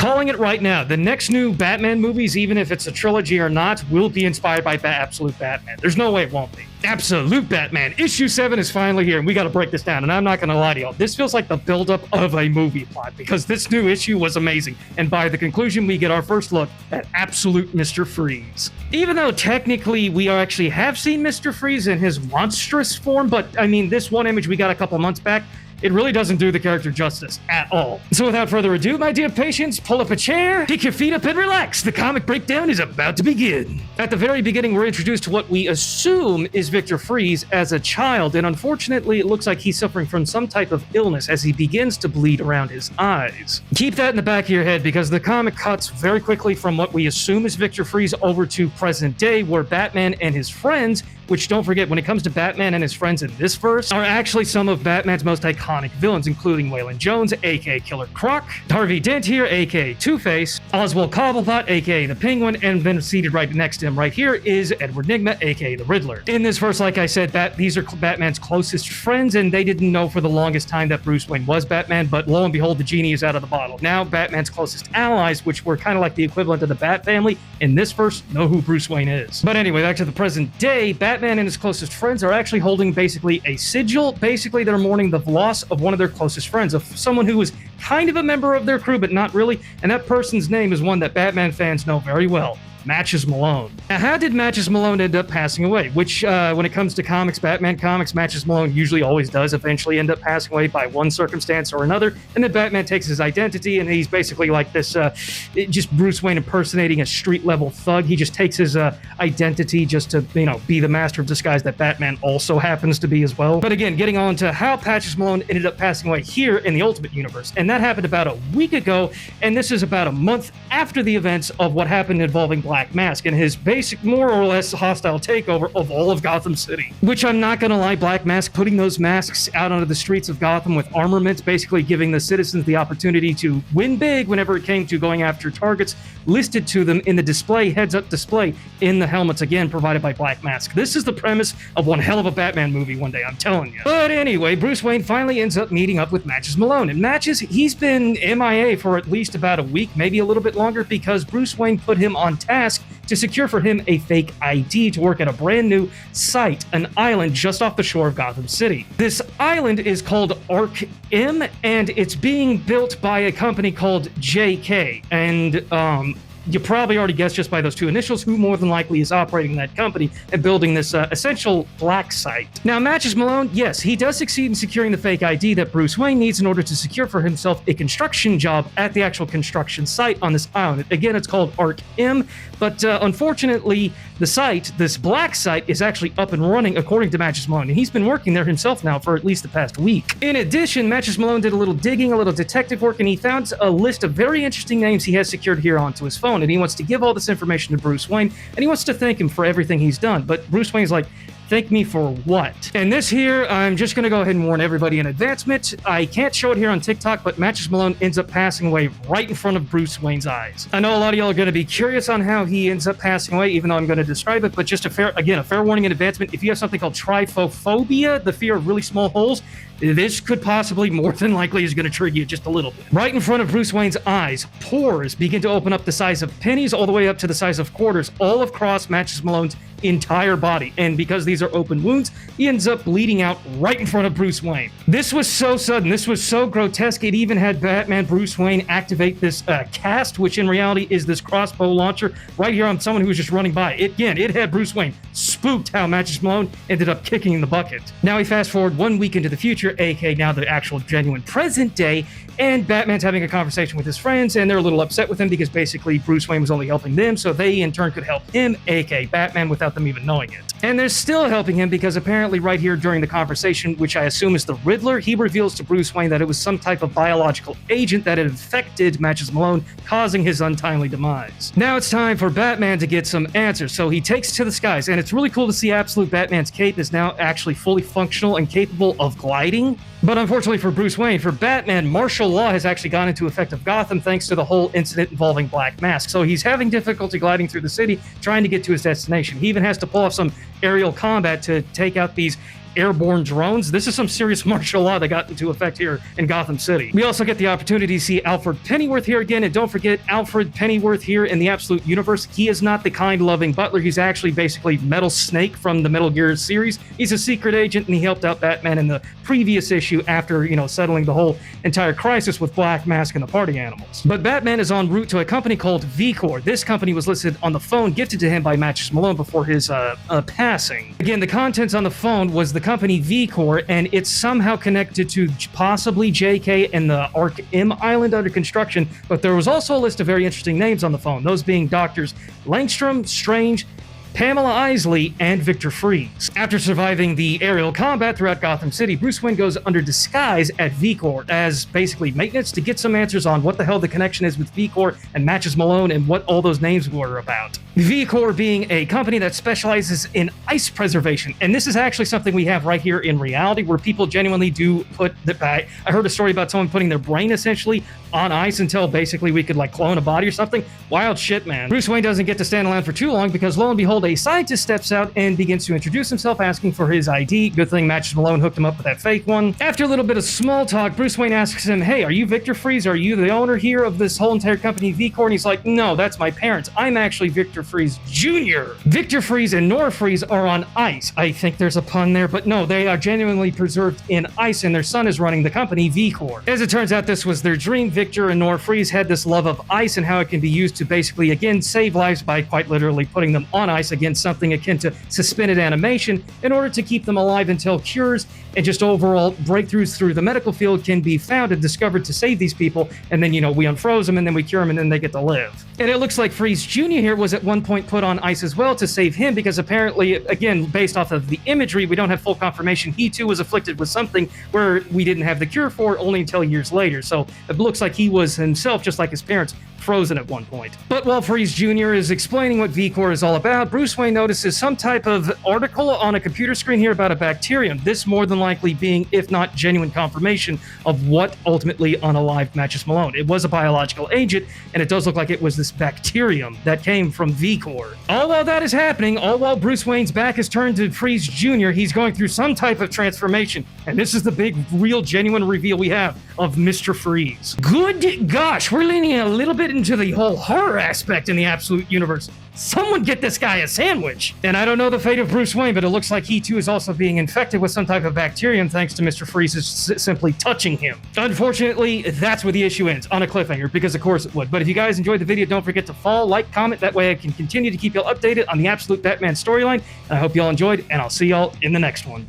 Calling it right now, the next new Batman movies, even if it's a trilogy or not, will be inspired by Absolute Batman. There's no way it won't be. Absolute Batman, issue 7 is finally here, and we got to break this down, and I'm not going to lie to y'all. This feels like the buildup of a movie plot, because this new issue was amazing, and by the conclusion, we get our first look at Absolute Mr. Freeze. Even though technically we actually have seen Mr. Freeze in his monstrous form, but I mean, this one image we got a couple months back, it really doesn't do the character justice at all. So without further ado, my dear patients, pull up a chair, kick your feet up, and relax. The comic breakdown is about to begin. At the very beginning, we're introduced to what we assume is Victor Freeze as a child, and unfortunately, it looks like he's suffering from some type of illness as he begins to bleed around his eyes. Keep that in the back of your head, because the comic cuts very quickly from what we assume is Victor Freeze over to present day, where Batman and his friends, which don't forget, when it comes to Batman and his friends in this verse, are actually some of Batman's most iconic villains, including Waylon Jones, aka Killer Croc, Harvey Dent here, aka Two-Face, Oswald Cobblepot, aka the Penguin, and then seated right next to him right here is Edward Nygma, aka the Riddler. In this verse, like I said, these are Batman's closest friends, and they didn't know for the longest time that Bruce Wayne was Batman, but lo and behold, the genie is out of the bottle. Now, Batman's closest allies, which were kind of like the equivalent of the Bat family, in this verse, know who Bruce Wayne is. But anyway, back to the present day, Batman and his closest friends are actually holding basically a sigil. Basically, they're mourning the loss of one of their closest friends, of someone who was kind of a member of their crew, but not really, and that person's name is one that Batman fans know very well. Matches Malone. Now, how did Matches Malone end up passing away? Which, when it comes to comics, Batman comics, Matches Malone usually always does eventually end up passing away by one circumstance or another, and then Batman takes his identity, and he's basically like this, just Bruce Wayne impersonating a street-level thug. He just takes his identity just to, be the master of disguise that Batman also happens to be as well. But again, getting on to how Matches Malone ended up passing away here in the Ultimate Universe, and that happened about a week ago, and this is about a month after the events of what happened involving Black Mask and his basic, more or less hostile takeover of all of Gotham City. Which, I'm not gonna lie, Black Mask putting those masks out onto the streets of Gotham with armaments, basically giving the citizens the opportunity to win big whenever it came to going after targets listed to them in the display, heads-up display, in the helmets, again, provided by Black Mask. This is the premise of one hell of a Batman movie one day, I'm telling you. But anyway, Bruce Wayne finally ends up meeting up with Matches Malone. And Matches, he's been MIA for at least about a week, maybe a little bit longer, because Bruce Wayne put him on task to secure for him a fake ID to work at a brand new site, an island just off the shore of Gotham City. This island is called Arc M, and it's being built by a company called JK. And, you probably already guessed just by those two initials who more than likely is operating that company and building this essential black site. Now, Matches Malone, yes, he does succeed in securing the fake ID that Bruce Wayne needs in order to secure for himself a construction job at the actual construction site on this island. Again, it's called Arc M, but unfortunately, the site, this black site, is actually up and running according to Matches Malone, and he's been working there himself now for at least the past week. In addition, Matches Malone did a little digging, a little detective work, and he found a list of very interesting names he has secured here onto his phone, and he wants to give all this information to Bruce Wayne, and he wants to thank him for everything he's done. But Bruce Wayne's like, thank me for what? And this here, I'm just going to go ahead and warn everybody in advancement. I can't show it here on TikTok, but Matches Malone ends up passing away right in front of Bruce Wayne's eyes. I know a lot of y'all are going to be curious on how he ends up passing away, even though I'm going to describe it, but just a fair warning in advancement. If you have something called trypophobia, the fear of really small holes, this could possibly, more than likely, is going to trigger you just a little bit. Right in front of Bruce Wayne's eyes, pores begin to open up the size of pennies all the way up to the size of quarters, all across Matches Malone's entire body. And because these are open wounds, he ends up bleeding out right in front of Bruce Wayne. This was so sudden. This was so grotesque. It even had Batman Bruce Wayne activate this cast, which in reality is this crossbow launcher right here on someone who was just running by. It had Bruce Wayne spooked how Matches Malone ended up kicking in the bucket. Now we fast forward 1 week into the future, aka now the actual genuine present day, and Batman's having a conversation with his friends, and they're a little upset with him because basically Bruce Wayne was only helping them, so they in turn could help him, aka Batman, without them even knowing it. And they're still helping him because apparently right here during the conversation, which I assume is the Riddler, he reveals to Bruce Wayne that it was some type of biological agent that had infected Matches Malone, causing his untimely demise. Now it's time for Batman to get some answers, so he takes to the skies, and it's really cool to see Absolute Batman's cape is now actually fully functional and capable of gliding. But unfortunately for Bruce Wayne, for Batman, martial law has actually gone into effect of Gotham thanks to the whole incident involving Black Mask. So he's having difficulty gliding through the city, trying to get to his destination. He even has to pull off some aerial combat to take out these airborne drones. This is some serious martial law that got into effect here in Gotham City. We also get the opportunity to see Alfred Pennyworth here again, and don't forget Alfred Pennyworth here in the Absolute Universe. He is not the kind, loving butler. He's actually basically Metal Snake from the Metal Gear series. He's a secret agent, and he helped out Batman in the previous issue after, settling the whole entire crisis with Black Mask and the Party Animals. But Batman is en route to a company called V-Corps. This company was listed on the phone gifted to him by Matches Malone before his passing. Again, the contents on the phone was the company V-Corps, and it's somehow connected to possibly JK and the Ark M Island under construction, but there was also a list of very interesting names on the phone, those being Doctors Langstrom, Strange, Pamela Isley, and Victor Fries. After surviving the aerial combat throughout Gotham City, Bruce Wayne goes under disguise at V-Corps as basically maintenance to get some answers on what the hell the connection is with V-Corps and Matches Malone and what all those names were about. V-Corps being a company that specializes in ice preservation, and this is actually something we have right here in reality where people genuinely do put I heard a story about someone putting their brain essentially on ice until basically we could clone a body or something. Wild shit, man. Bruce Wayne doesn't get to stand around for too long because lo and behold, a scientist steps out and begins to introduce himself, asking for his ID. Good thing Matches Malone hooked him up with that fake one. After a little bit of small talk, Bruce Wayne asks him, hey, are you Victor Fries? Are you the owner here of this whole entire company, V-Corps? And he's like, no, that's my parents. I'm actually Victor Fries Jr. Victor Fries and Nora Fries are on ice. I think there's a pun there, but no, they are genuinely preserved in ice, and their son is running the company, V-Corps. As it turns out, this was their dream. Victor and Nora Fries had this love of ice and how it can be used to basically, again, save lives by quite literally putting them on ice, again, something akin to suspended animation, in order to keep them alive until cures and just overall breakthroughs through the medical field can be found and discovered to save these people. And then, we unfroze them and then we cure them and then they get to live. And it looks like Fries Jr. here was at one point put on ice as well to save him because apparently, again, based off of the imagery, we don't have full confirmation. He too was afflicted with something where we didn't have the cure for only until years later. So it looks like he was himself, just like his parents, frozen at one point. But while Fries Jr. is explaining what V-Corps is all about, Bruce Wayne notices some type of article on a computer screen here about a bacterium. This more than likely being, if not genuine confirmation of what ultimately unalived Matches Malone. It was a biological agent, and it does look like it was this bacterium that came from V-Corps. All while that is happening, all while Bruce Wayne's back is turned to Fries Jr., he's going through some type of transformation, and this is the big, real, genuine reveal we have of Mr. Freeze. Good gosh, we're leaning a little bit into the whole horror aspect in the Absolute Universe. Someone get this guy a sandwich! And I don't know the fate of Bruce Wayne, but it looks like he too is also being infected with some type of bacterium thanks to Mr. Freeze simply touching him. Unfortunately, that's where the issue ends, on a cliffhanger, because of course it would. But if you guys enjoyed the video, don't forget to follow, like, comment, that way I can continue to keep y'all updated on the Absolute Batman storyline. And I hope y'all enjoyed, and I'll see y'all in the next one.